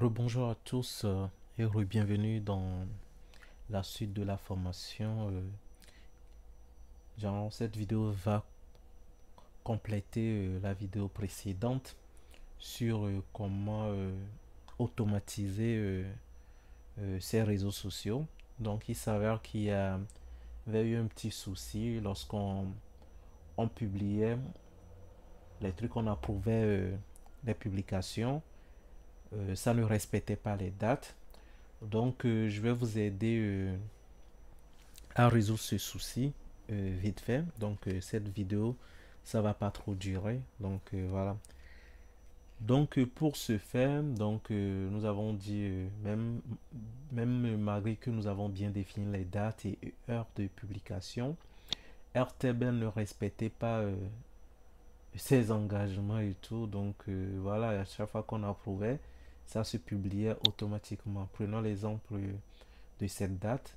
Rebonjour à tous et bienvenue dans la suite de la formation. Cette vidéo va compléter la vidéo précédente sur comment automatiser ces réseaux sociaux. Donc, il s'avère avait eu un petit souci lorsqu'on publiait les trucs qu'on approuvait, les publications. Ça ne respectait pas les dates. Donc, je vais vous aider à résoudre ce souci vite fait. Donc, cette vidéo, ça va pas trop durer. Donc, voilà. Donc, pour ce faire, nous avons dit, même malgré que nous avons bien défini les dates et heures de publication, RTBL ne respectait pas ses engagements et tout. Donc, voilà, à chaque fois qu'on approuvait, ça se publiait automatiquement. Prenons l'exemple de cette date.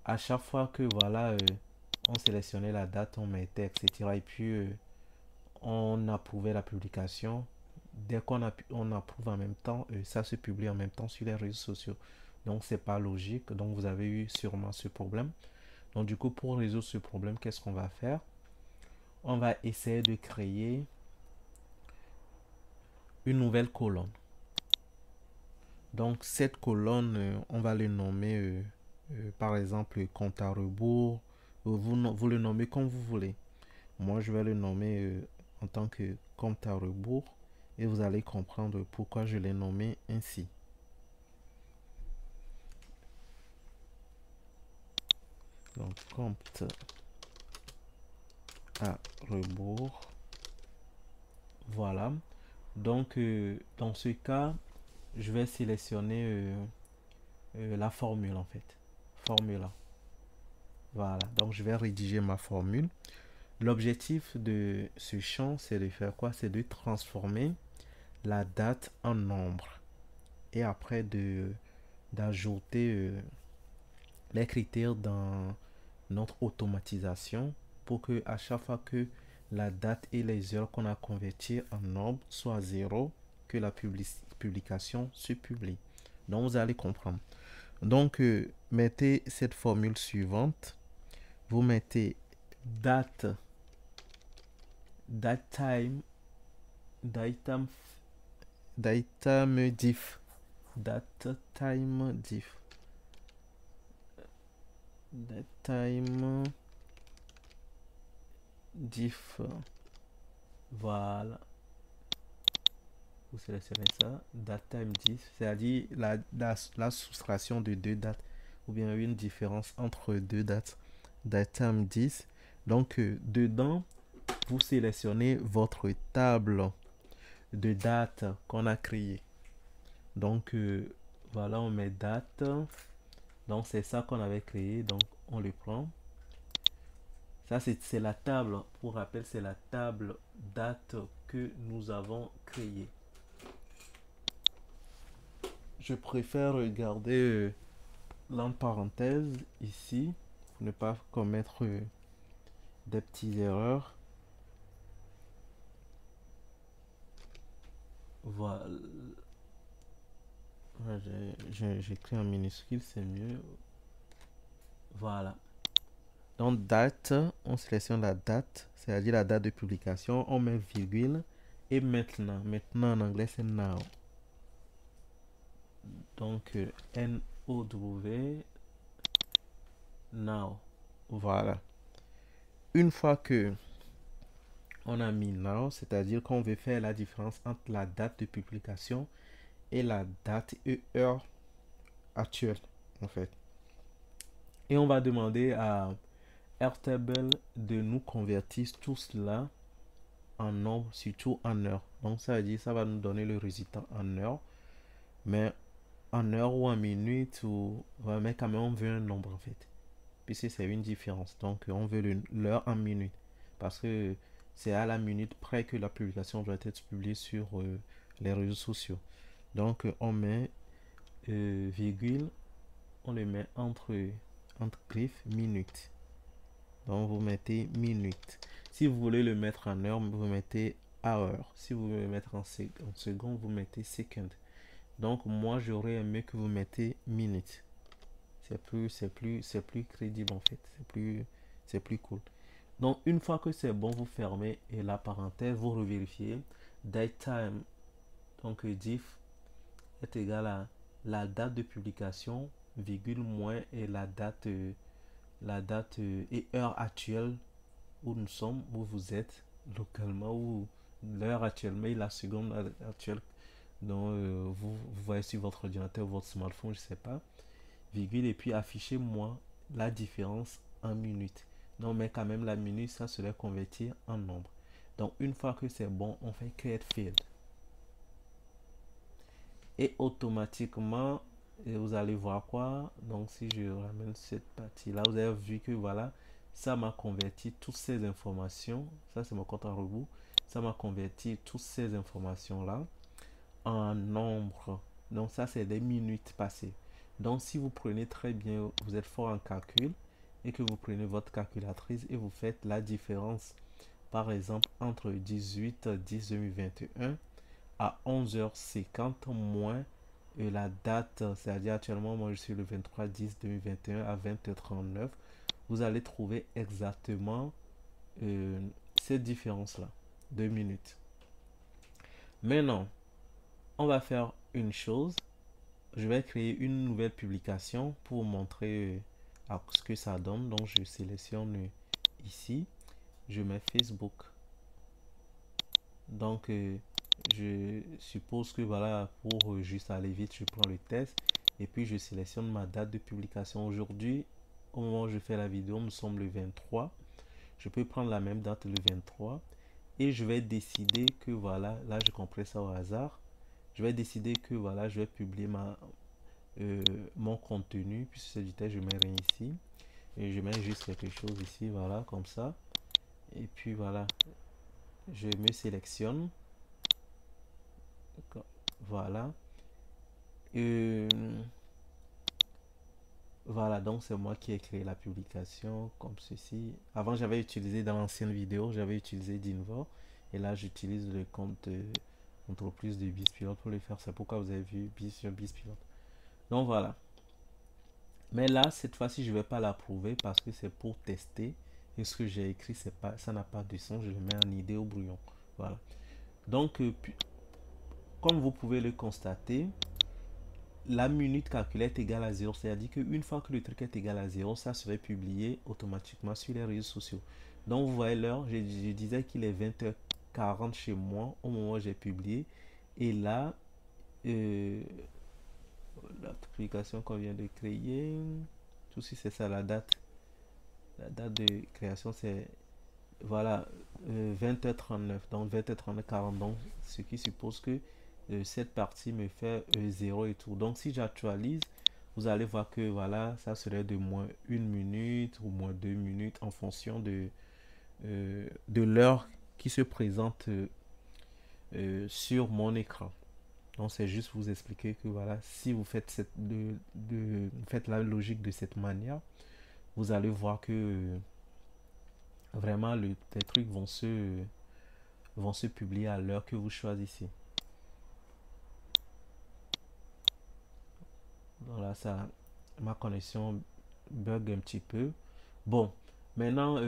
À chaque fois que voilà, on sélectionnait la date, on mettait, etc. Et puis on approuvait la publication. Dès on approuve en même temps, ça se publie en même temps sur les réseaux sociaux. Donc c'est pas logique. Donc vous avez eu sûrement ce problème. Donc du coup, pour résoudre ce problème, qu'est-ce qu'on va faire? On va essayer de créer une nouvelle colonne. Donc cette colonne, on va le nommer par exemple compte à rebours. Vous le nommez comme vous voulez. Moi, je vais le nommer en tant que compte à rebours et vous allez comprendre pourquoi je l'ai nommé ainsi. Donc, compte à rebours. Voilà. Donc, dans ce cas, je vais sélectionner la formule en fait. Formula. Voilà. Donc, je vais rédiger ma formule. L'objectif de ce champ, c'est de faire quoi? C'est de transformer la date en nombre et après d'ajouter les critères dans notre automatisation pour que à chaque fois que la date et les heures qu'on a converties en nombre soient zéro, que la publication se publie. Donc vous allez comprendre. Donc mettez cette formule suivante. Vous mettez date, datetime, datetime, datetime diff, datetime diff, datetime diff. Voilà. Vous sélectionnez ça. Datetime diff, c'est-à-dire la soustraction de deux dates ou bien une différence entre deux dates. Datetime 10. Donc, dedans, vous sélectionnez votre table de dates qu'on a créée. Donc, voilà, on met date. Donc, c'est ça qu'on avait créé. Donc, on le prend. Ça, c'est la table. Pour rappel, c'est la table date que nous avons créée. Je préfère garder l'entre parenthèses ici pour ne pas commettre des petites erreurs. Voilà. J'écris en minuscule, c'est mieux. Voilà. Donc date, on sélectionne la date, c'est-à-dire la date de publication, on met virgule et maintenant. Maintenant en anglais c'est now. Donc N-O-W, now. Voilà. Une fois que on a mis now, c'est-à-dire qu'on veut faire la différence entre la date de publication et la date et heure actuelle en fait. Et on va demander à Airtable de nous convertir tout cela en nombre, surtout en heure. Donc ça veut dire ça va nous donner le résultat en heure, mais en heure ou en minute ou ouais, mais quand même on veut un nombre en fait, puisque c'est une différence. Donc on veut l'heure en minute parce que c'est à la minute près que la publication doit être publiée sur les réseaux sociaux. Donc on met virgule, on le met entre griffes minute. Donc vous mettez minute. Si vous voulez le mettre en heure, vous mettez hour. Si vous voulez le mettre en seconde, vous mettez second. Donc moi j'aurais aimé que vous mettez minutes. C'est plus crédible en fait. C'est plus cool. Donc une fois que c'est bon, vous fermez et la parenthèse, vous revérifiez. Datetime, donc diff est égal à la date de publication, virgule moins et la date et heure actuelle où nous sommes, où vous êtes localement, ou l'heure actuelle, mais la seconde actuelle dont vous voyez sur votre ordinateur ou votre smartphone, je sais pas, virgule, et puis affichez-moi la différence en minutes. Non, mais quand même, la minute, ça serait convertir en nombre. Donc, une fois que c'est bon, on fait create field. Et automatiquement, vous allez voir quoi. Donc, si je ramène cette partie-là, vous avez vu que voilà, ça m'a converti toutes ces informations. Ça, c'est mon compte à rebours. Ça m'a converti toutes ces informations-là en nombre. Donc ça, c'est des minutes passées. Donc si vous prenez très bien, vous êtes fort en calcul et que vous prenez votre calculatrice et vous faites la différence, par exemple, entre 18-10-2021 à 11h50 moins la date, c'est-à-dire actuellement, moi je suis le 23-10-2021 à 20h39, vous allez trouver exactement cette différence-là, 2 minutes. Maintenant, on va faire une chose. Je vais créer une nouvelle publication pour montrer ce que ça donne. Donc, je sélectionne ici. Je mets Facebook. Donc, je suppose que voilà, pour juste aller vite, je prends le test. Et puis, je sélectionne ma date de publication. Aujourd'hui, au moment où je fais la vidéo, nous sommes le 23. Je peux prendre la même date, le 23. Et je vais décider que voilà, là, je comprends ça au hasard. Je vais décider que voilà, je vais publier mon contenu, puisque c'est du texte, je mets rien ici. Et je mets juste quelque chose ici, voilà, comme ça. Et puis voilà, je me sélectionne. Voilà. Euh, voilà, donc c'est moi qui ai créé la publication comme ceci. Avant, j'avais utilisé dans l'ancienne vidéo, j'avais utilisé Dinvo. Et là, j'utilise le compte entreprise de Bispilote pour le faire. C'est pourquoi vous avez vu sur Bispilote. Donc voilà. Mais là, cette fois-ci, je ne vais pas l'approuver parce que c'est pour tester. Et ce que j'ai écrit, c'est pas, ça n'a pas de sens. Je le mets en idée au brouillon. Voilà. Donc, comme vous pouvez le constater, la minute calculée est égale à 0. C'est-à-dire qu'une fois que le truc est égal à 0, ça serait publié automatiquement sur les réseaux sociaux. Donc, vous voyez l'heure, je disais qu'il est 20h40 chez moi au moment où j'ai publié. Et là, euh, la publication qu'on vient de créer, tout si c'est ça la date. La date de création, c'est voilà 20h39. Donc 20h39, 40. Donc ce qui suppose que cette partie me fait 0 et tout. Donc si j'actualise, vous allez voir que voilà, ça serait de moins 1 minute ou moins 2 minutes en fonction de l'heure qui se présente sur mon écran. Donc c'est juste vous expliquer que voilà, si vous faites faites la logique de cette manière, vous allez voir que vraiment les trucs vont se publier à l'heure que vous choisissez. Donc là, ça, ma connexion bug un petit peu. Bon, maintenant,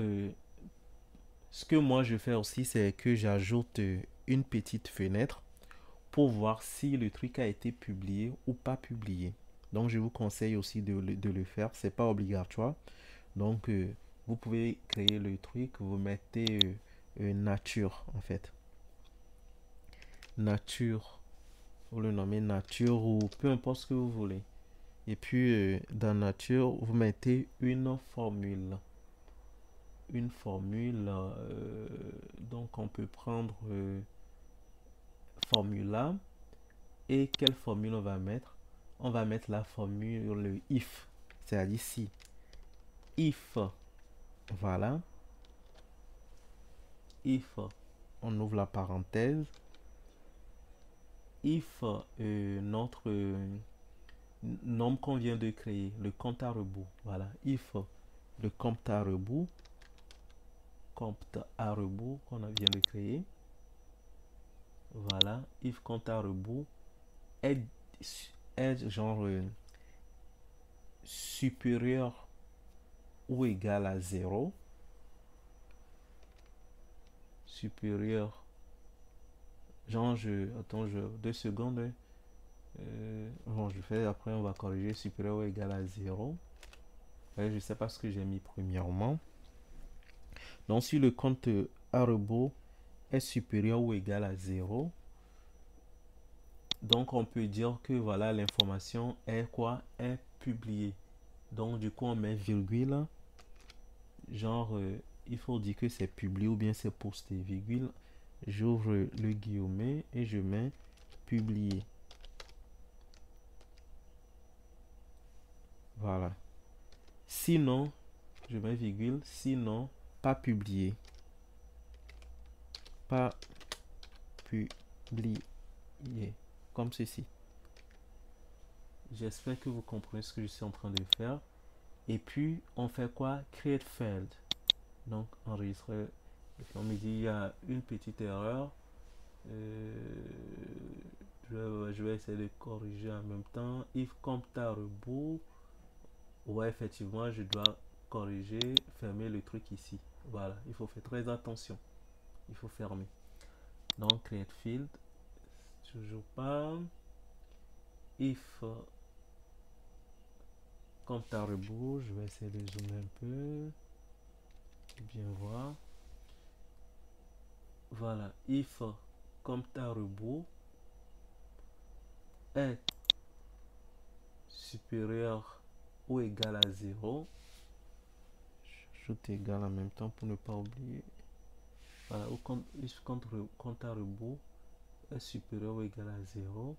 ce que moi je fais aussi, c'est que j'ajoute une petite fenêtre pour voir si le truc a été publié ou pas publié. Donc, je vous conseille aussi de le faire. C'est pas obligatoire. Donc, vous pouvez créer le truc. Vous mettez nature, en fait. Nature. Vous le nommez nature ou peu importe ce que vous voulez. Et puis, dans nature, vous mettez une formule. Une formule. Donc, on peut prendre formula. Et quelle formule on va mettre? On va mettre la formule if. C'est-à-dire si. If. Voilà. If. On ouvre la parenthèse. If notre nombre qu'on vient de créer, le compte à rebours. Voilà. If le compte à rebours qu'on vient de créer. Voilà. If compte à rebours est est genre supérieur ou égal à zéro, supérieur, genre attends, 2 secondes, bon, je fais, après on va corriger, supérieur ou égal à zéro. Je sais pas ce que j'ai mis premièrement. Donc si le compte à rebours est supérieur ou égal à zéro, donc on peut dire que voilà, l'information est quoi? Est publiée. Donc du coup on met virgule, genre il faut dire que c'est publié ou bien c'est posté, virgule, j'ouvre le guillemet et je mets publié. Voilà. Sinon, je mets virgule, sinon pas publié. Pas publié. Comme ceci. J'espère que vous comprenez ce que je suis en train de faire. Et puis, on fait quoi? Create field. Donc, enregistrer. Et puis, on me dit, il y a une petite erreur. Je vais essayer de corriger en même temps. If compte à rebours. Ouais, effectivement, je dois corriger, fermer le truc ici. Voilà, il faut faire très attention. Il faut fermer. Donc, create field. Toujours pas. If compte à rebours, je vais essayer de zoomer un peu. Bien voir. Voilà, if compte à rebours est supérieur ou égal à 0. J'ajoute égal en même temps pour ne pas oublier. Voilà, if compte à rebours est supérieur ou égal à 0,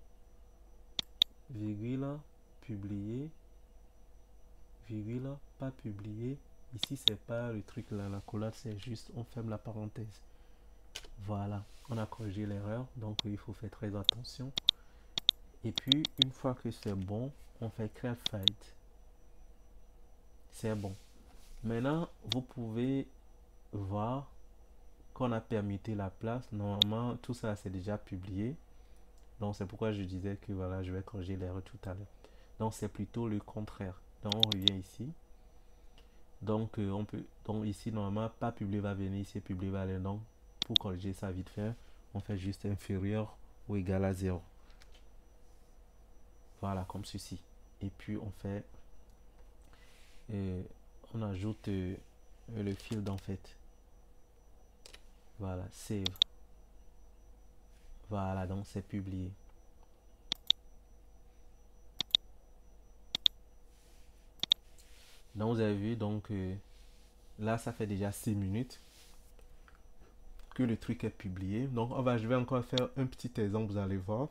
virgule, publié, virgule, pas publié. Ici, c'est pas le truc là, la collade, c'est juste, on ferme la parenthèse. Voilà, on a corrigé l'erreur, donc il faut faire très attention. Et puis, une fois que c'est bon, on fait create field. C'est bon. Maintenant, vous pouvez voir qu'on a permuté la place. Normalement, tout ça, c'est déjà publié. Donc, c'est pourquoi je disais que voilà, je vais corriger l'erreur tout à l'heure. Donc, c'est plutôt le contraire. Donc, on revient ici. Donc, on peut, donc ici, normalement, pas publié va venir ici, publié va aller. Donc, pour corriger ça vite fait, on fait juste inférieur ou égal à 0. Voilà, comme ceci. Et puis, on fait, on ajoute le field en fait. Voilà, save. Voilà, donc c'est publié. Donc, vous avez vu, donc, là, ça fait déjà 6 minutes que le truc est publié. Donc, je vais encore faire un petit exemple, vous allez voir.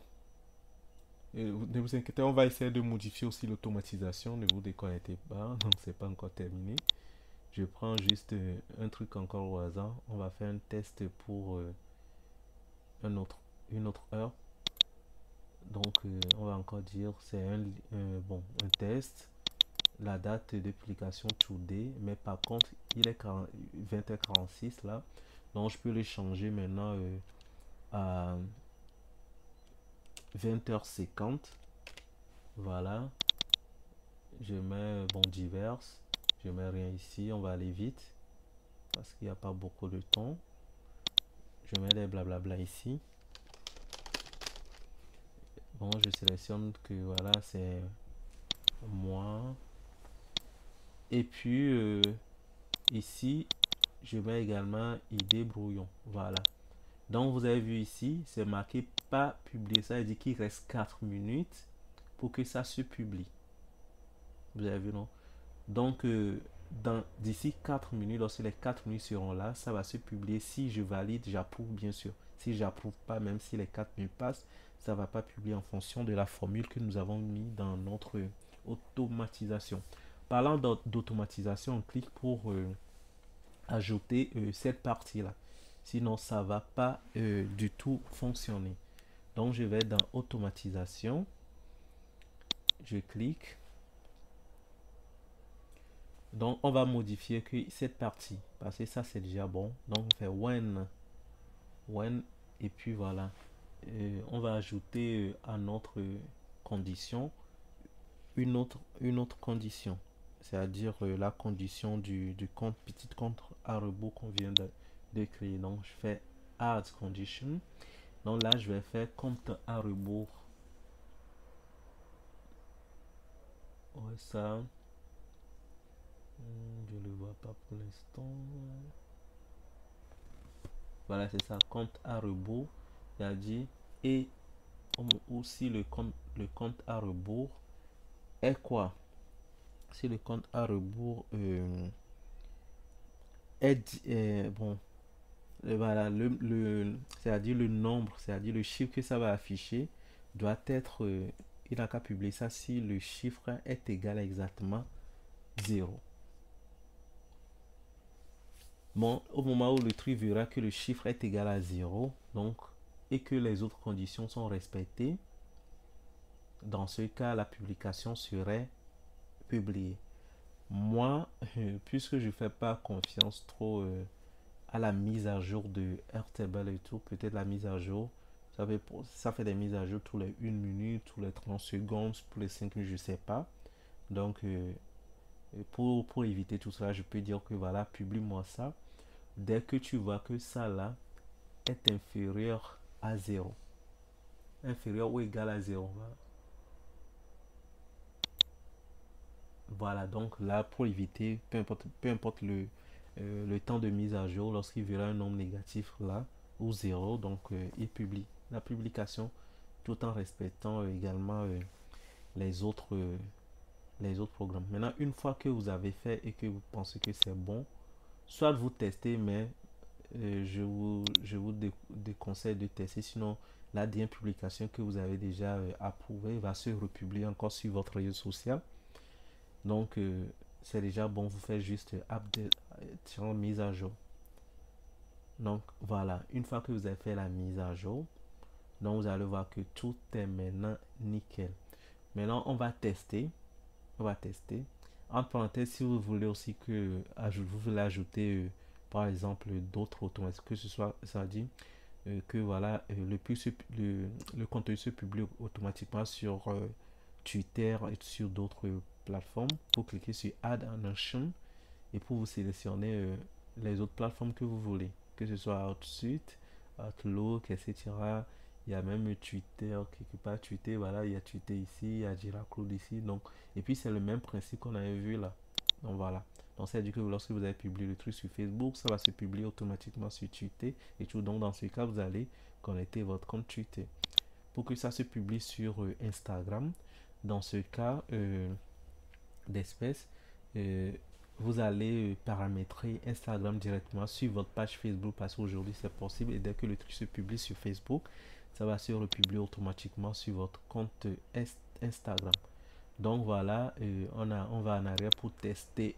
Et ne vous inquiétez, on va essayer de modifier aussi l'automatisation. Ne vous déconnectez pas, donc c'est pas encore terminé. Je prends juste un truc encore au hasard. On va faire un test pour une autre heure. Donc, on va encore dire c'est un test. La date de publication today, mais par contre, il est 20h46 là. Donc, je peux le changer maintenant à 20h50. Voilà. Je mets bon divers. Je mets rien ici. On va aller vite parce qu'il n'y a pas beaucoup de temps. Je mets des blablabla ici. Bon, je sélectionne que voilà, c'est moi. Et puis ici, je mets également ID brouillon. Voilà. Donc, vous avez vu ici, c'est marqué pas publié. Ça veut dire qu'il reste 4 minutes pour que ça se publie. Vous avez vu, non? Donc, d'ici 4 minutes, lorsque les 4 minutes seront là, ça va se publier. Si je valide, j'approuve, bien sûr. Si j'approuve pas, même si les 4 minutes passent, ça va pas publier en fonction de la formule que nous avons mis dans notre automatisation. Parlant d'automatisation, on clique pour ajouter cette partie-là. Sinon, ça va pas du tout fonctionner. Donc, je vais dans automatisation. Je clique. Donc, on va modifier que cette partie. Parce que ça, c'est déjà bon. Donc, on fait when. When. Et puis, voilà. On va ajouter à notre condition une autre condition, c'est-à-dire la condition du compte, petit compte à rebours qu'on vient de créer. Donc je fais add condition. Donc là je vais faire compte à rebours. Ouais, ça je le vois pas pour l'instant. Voilà, c'est ça, compte à rebours, c'est-à-dire, et aussi le compte à rebours est quoi? Si le compte à rebours bon, voilà, c'est-à-dire le nombre, c'est-à-dire le chiffre que ça va afficher doit être, il n'a qu'à publier ça si le chiffre est égal à exactement 0. Bon, au moment où le truc verra que le chiffre est égal à 0, donc, et que les autres conditions sont respectées, dans ce cas, la publication serait publiée. Moi, puisque je ne fais pas confiance trop à la mise à jour de Airtable et tout, peut-être la mise à jour, ça fait des mises à jour tous les 1 minute, tous les 30 secondes, tous les 5 minutes, je ne sais pas. Donc, pour éviter tout cela, je peux dire que voilà, publie-moi ça. Dès que tu vois que ça là est inférieur à 0, inférieur ou égal à 0, voilà. Voilà, donc là, pour éviter, peu importe le temps de mise à jour, lorsqu'il verra un nombre négatif là, ou 0, donc il publie la publication tout en respectant également les autres programmes. Maintenant, une fois que vous avez fait et que vous pensez que c'est bon, soit vous testez, mais je vous déconseille de tester, sinon la dernière publication que vous avez déjà approuvée va se republier encore sur votre réseau social. Donc, c'est déjà bon, vous faites juste update, mise à jour. Donc, voilà, une fois que vous avez fait la mise à jour, donc vous allez voir que tout est maintenant nickel. Maintenant, on va tester. On va tester. En parenthèse, si vous voulez aussi que vous voulez ajouter, par exemple, d'autres automates, que ce soit, ça dit que voilà, le contenu se publie automatiquement sur Twitter et sur d'autres plateformes. Vous cliquez sur Add an Action et pour vous sélectionner les autres plateformes que vous voulez, que ce soit Outsuite, Outlook, etc. Il y a même Twitter, quelque part Twitter, voilà, il y a Twitter ici, il y a Giracloud ici, donc, et puis c'est le même principe qu'on avait vu là. Donc voilà. Donc ça veut dire que lorsque vous avez publié le truc sur Facebook, ça va se publier automatiquement sur Twitter et tout. Donc dans ce cas, vous allez connecter votre compte Twitter. Pour que ça se publie sur Instagram, dans ce cas d'espèce, euh, vous allez paramétrer Instagram directement sur votre page Facebook parce qu'aujourd'hui c'est possible et dès que le truc se publie sur Facebook, ça va se republier automatiquement sur votre compte Instagram. Donc voilà, on va en arrière pour tester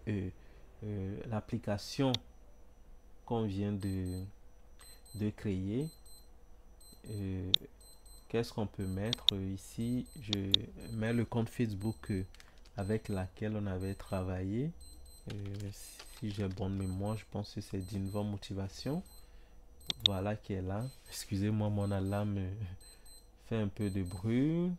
l'application qu'on vient de créer. Qu'est-ce qu'on peut mettre ici? Je mets le compte Facebook avec laquelle on avait travaillé. Si j'ai bonne mémoire, je pense que c'est d'Invent Motivation. Voilà qui est là. Excusez-moi, mon alarme fait un peu de bruit.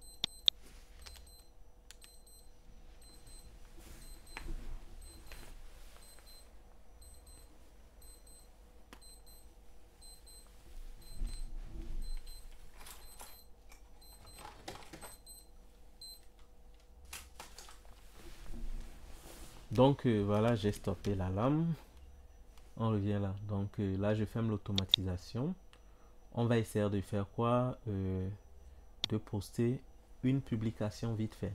Donc voilà, j'ai stoppé l'alarme. On revient là. Donc là, je ferme l'automatisation. On va essayer de faire quoi? De poster une publication vite fait.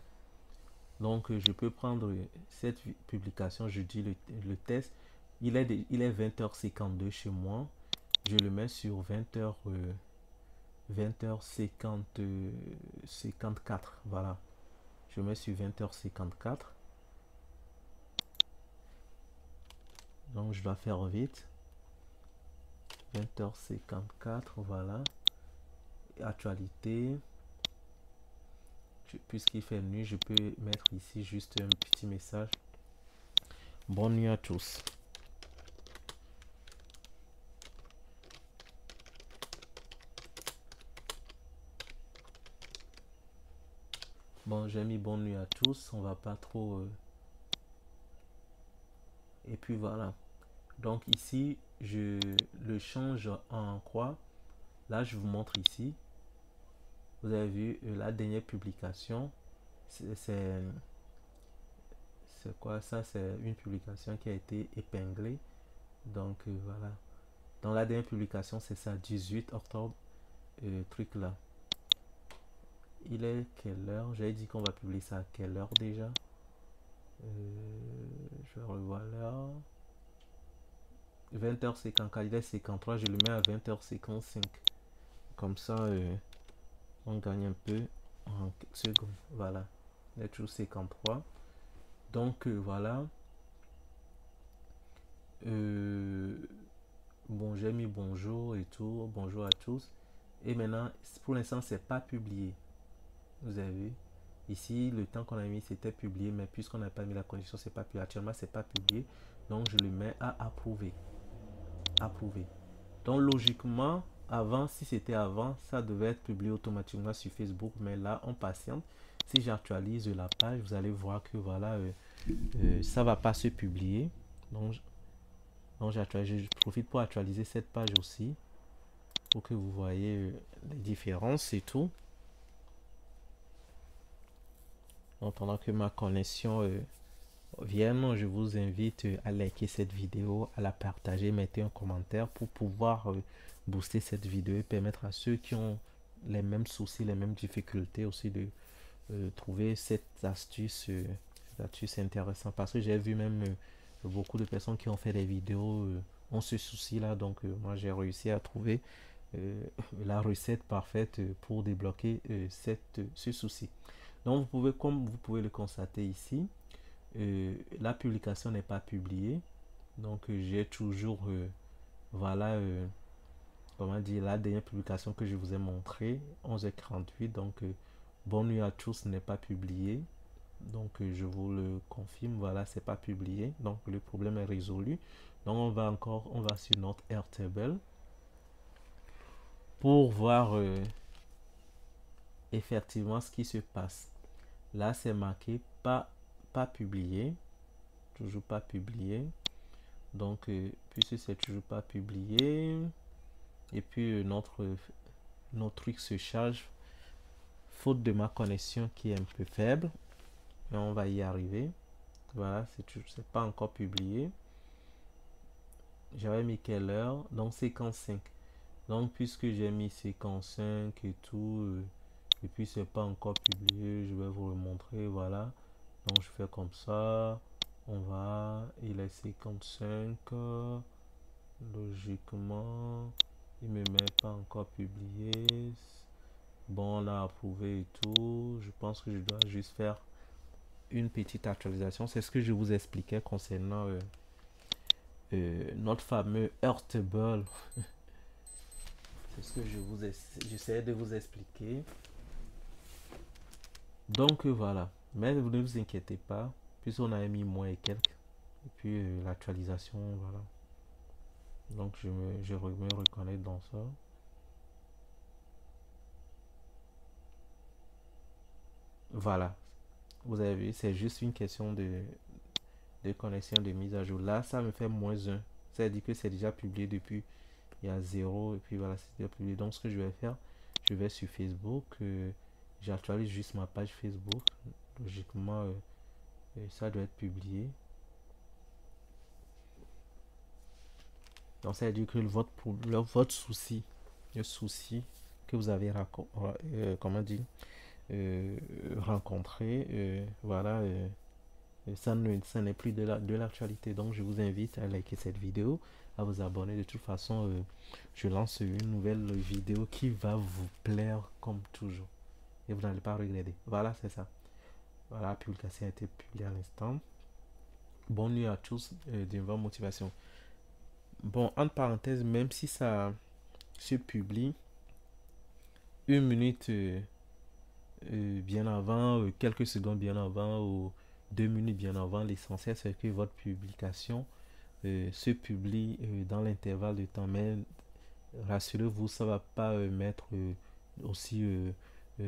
Donc je peux prendre cette publication, je dis le test. Il est 20h52 chez moi. Je le mets sur 20h54. Voilà. Je mets sur 20h54. Donc je dois faire vite. 20h54, voilà. Actualité. Puisqu'il fait nuit, je peux mettre ici juste un petit message. Bonne nuit à tous. Bon, j'ai mis bonne nuit à tous. On va pas trop. Et puis voilà. Donc ici, je le change en quoi? Là, je vous montre ici. Vous avez vu la dernière publication. C'est quoi ça? C'est une publication qui a été épinglée. Donc voilà. Dans la dernière publication, c'est ça, 18 octobre. Truc là. Il est quelle heure? J'avais dit qu'on va publier ça à quelle heure déjà? Je revois l'heure. 20h50, il est 53, je le mets à 20h55. Comme ça, on gagne un peu en secondes. Voilà, il est toujours 53. Donc voilà. Euh, bon, j'ai mis bonjour et tout. Bonjour à tous. Et maintenant, pour l'instant, c'est pas publié. Vous avez vu? Ici, le temps qu'on a mis, c'était publié, mais puisqu'on n'a pas mis la condition, c'est pas publié. Actuellement, c'est pas publié. Donc, je le mets à approuver. Approuver. Donc, logiquement, avant, si c'était avant, ça devait être publié automatiquement sur Facebook. Mais là, on patiente. Si j'actualise la page, vous allez voir que voilà, ça va pas se publier. Donc je profite pour actualiser cette page aussi. Pour que vous voyez les différences et tout. En attendant que ma connexion vienne, je vous invite à liker cette vidéo, à la partager, mettez un commentaire pour pouvoir booster cette vidéo et permettre à ceux qui ont les mêmes soucis, les mêmes difficultés aussi de trouver cette astuce intéressante. Parce que j'ai vu même beaucoup de personnes qui ont fait des vidéos ont ce souci là. Donc moi j'ai réussi à trouver la recette parfaite pour débloquer ce souci. Donc vous pouvez, comme vous pouvez le constater ici, la publication n'est pas publiée. Donc j'ai toujours voilà comment dire, la dernière publication que je vous ai montré 11h48. Donc bonne nuit à tous n'est pas publié. Donc je vous le confirme, voilà, c'est pas publié. Donc le problème est résolu. Donc on va sur notre Airtable pour voir effectivement ce qui se passe. Là c'est marqué pas publié, toujours pas publié. Donc puisque c'est toujours pas publié, et puis notre truc se charge faute de ma connexion qui est un peu faible, mais on va y arriver. Voilà, c'est pas encore publié. J'avais mis quelle heure? Donc séquence 5. Donc puisque j'ai mis séquence 5 et tout, et puis c'est pas encore publié, je vais vous le montrer. Voilà, donc je fais comme ça. On va, il est 55. Logiquement, il me met pas encore publié. Bon, on a approuvé et tout. Je pense que je dois juste faire une petite actualisation. C'est ce que je vous expliquais concernant notre fameux Heartable. C'est ce que j'essaie de vous expliquer. Donc voilà. Mais ne vous inquiétez pas, puisqu'on a mis moins et quelques. Et puis l'actualisation, voilà. Donc je me reconnais dans ça. Voilà. Vous avez vu, c'est juste une question de connexion de mise à jour. Là, ça me fait -1. Ça veut dire que c'est déjà publié depuis. Il y a 0 et puis voilà, c'est déjà publié. Donc ce que je vais faire, je vais sur Facebook. J'actualise juste ma page Facebook. Logiquement, ça doit être publié. Donc ça veut dire que votre souci, le souci que vous avez comment dire, rencontré, voilà, ça n'est plus de l'actualité. Donc je vous invite à liker cette vidéo, à vous abonner. De toute façon, je lance une nouvelle vidéo qui va vous plaire comme toujours. Et vous n'allez pas regretter. Voilà, c'est ça. Voilà, la publication a été publiée à l'instant. Bonne nuit à tous, d'une bonne motivation. Bon, entre parenthèses, même si ça se publie une minute bien avant, quelques secondes bien avant, ou 2 minutes bien avant, l'essentiel c'est que votre publication se publie dans l'intervalle de temps. Mais rassurez-vous, ça va pas mettre aussi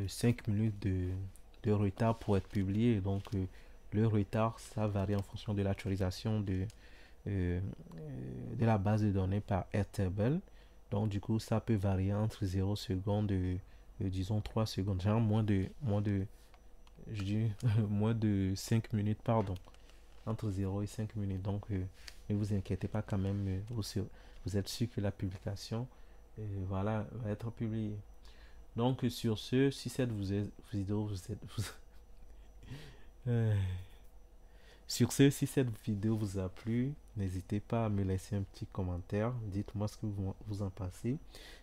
5 minutes de retard pour être publié. Donc, le retard, ça varie en fonction de l'actualisation euh, de la base de données par Airtable. Donc, du coup, ça peut varier entre 0 secondes, disons 3 secondes, genre je dis, moins de 5 minutes, pardon, entre 0 et 5 minutes. Donc, ne vous inquiétez pas quand même, vous êtes sûr que la publication, voilà, va être publiée. Donc, sur ce, si cette vidéo euh, sur ce, si cette vidéo vous a plu, n'hésitez pas à me laisser un petit commentaire. Dites-moi ce que vous en pensez.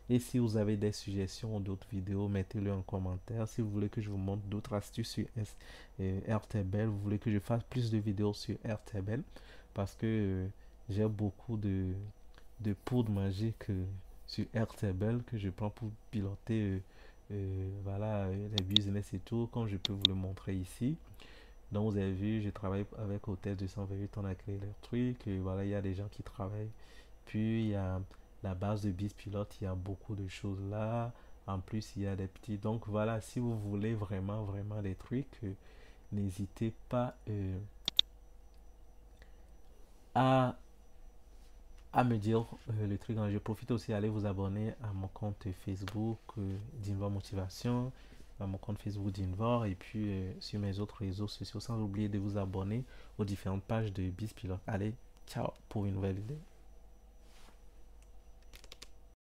Et si vous avez des suggestions d'autres vidéos, mettez-le en commentaire. Si vous voulez que je vous montre d'autres astuces sur Airtable, vous voulez que je fasse plus de vidéos sur Airtable, parce que j'ai beaucoup de poudre magique sur Airtable que je prends pour piloter voilà, les business et tout, comme je peux vous le montrer ici. Donc vous avez vu, je travaille avec Hôtel 228, on a créé les trucs, et voilà, il y a des gens qui travaillent. Puis il y a la base de BizPilot, il y a beaucoup de choses là. En plus, il y a des petits. Donc voilà, si vous voulez vraiment, vraiment des trucs, n'hésitez pas à, à me dire le truc. Je profite aussi d'aller vous abonner à mon compte Facebook d'Invor Motivation, à mon compte Facebook d'Invor, et puis sur mes autres réseaux sociaux, sans oublier de vous abonner aux différentes pages de BizPilot. Allez, ciao pour une nouvelle vidéo.